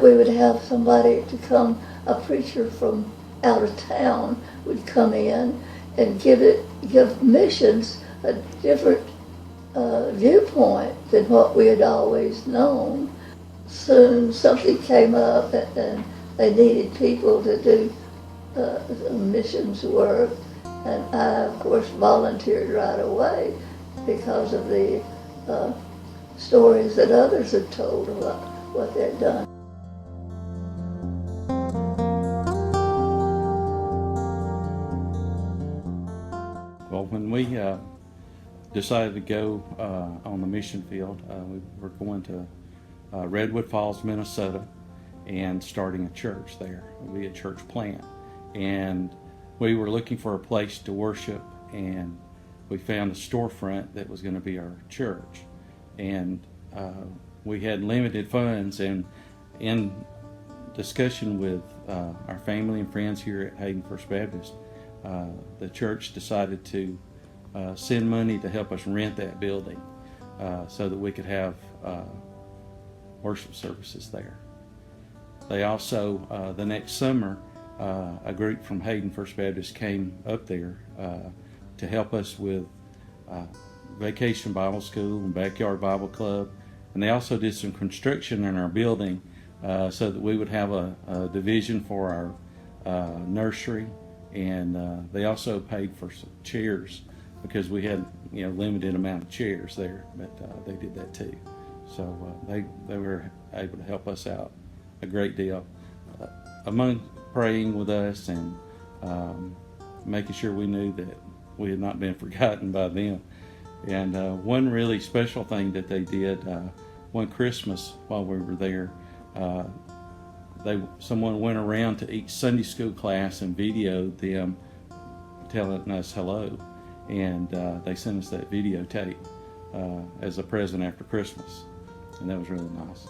We would have somebody to come, a preacher from out of town would come in and give missions a different viewpoint than what we had always known. Soon something came up and they needed people to do missions work, and I of course volunteered right away because of the stories that others had told about what they'd done. Well, when we decided to go on the mission field, we were going to Redwood Falls, Minnesota, and starting a church there. It would be a church plant. And we were looking for a place to worship, and we found a storefront that was going to be our church. And we had limited funds, and in discussion with our family and friends here at Hayden First Baptist, the church decided to send money to help us rent that building so that we could have worship services there. They also, the next summer, a group from Hayden First Baptist came up there to help us with Vacation Bible School and Backyard Bible Club, and they also did some construction in our building so that we would have a division for our nursery, and they also paid for some chairs because we had limited amount of chairs there, but they did that too. So they were able to help us out a great deal, among praying with us and making sure we knew that we had not been forgotten by them. And one really special thing that they did, one Christmas while we were there, someone went around to each Sunday school class and videoed them telling us hello, and they sent us that videotape as a present after Christmas, and that was really nice.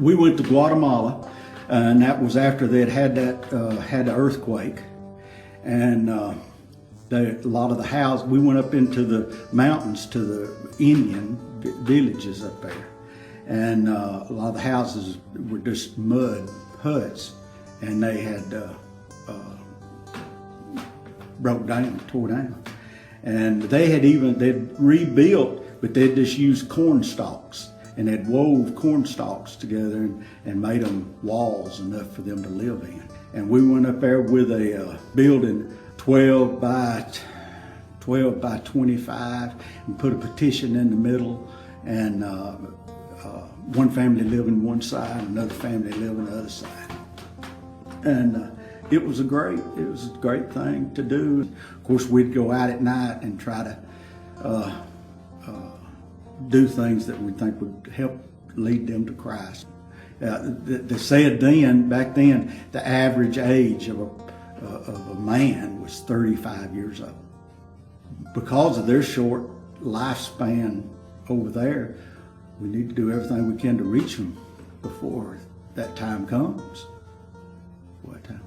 We went to Guatemala, and that was after they had the earthquake, and a lot of the houses. We went up into the mountains to the Indian villages up there, and a lot of the houses were just mud huts, and they had broke down, tore down, and they'd rebuilt, but they'd just used corn stalks. And they'd wove corn stalks together and made them walls enough for them to live in. And we went up there with a building 12 by 25 and put a partition in the middle, and one family living one side, another family living the other side. And it was a great thing to do. Of course, we'd go out at night and try to do things that we think would help lead them to Christ. They said back then, the average age of a man was 35 years old. Because of their short lifespan over there, we need to do everything we can to reach them before that time comes. What time comes?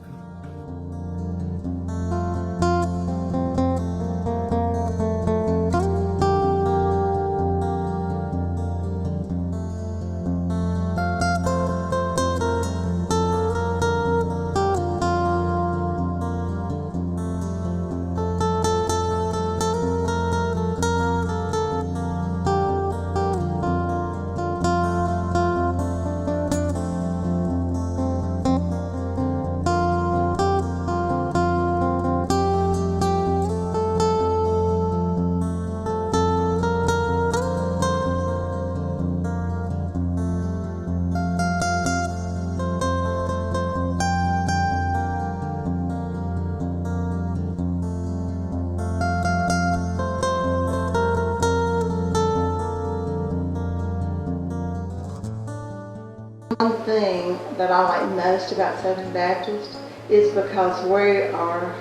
One thing that I like most about Southern Baptist is because we are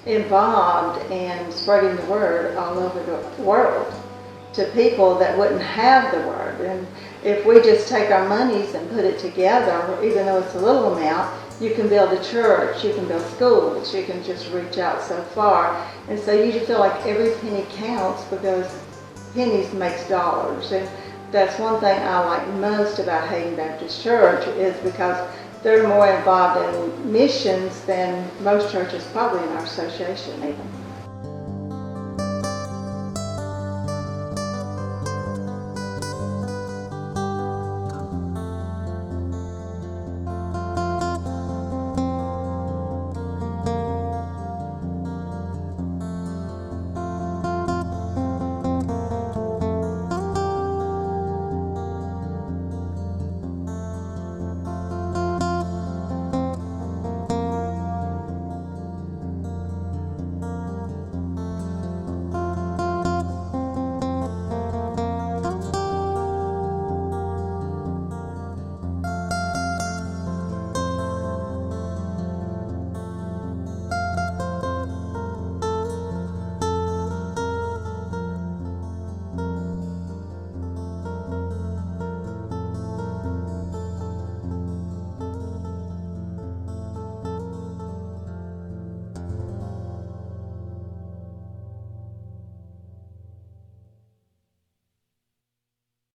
involved in spreading the word all over the world to people that wouldn't have the word. And if we just take our monies and put it together, even though it's a little amount, you can build a church, you can build schools, you can just reach out so far. And so you just feel like every penny counts, because pennies makes dollars. And that's one thing I like most about Hayden Baptist Church, is because they're more involved in missions than most churches probably in our association even.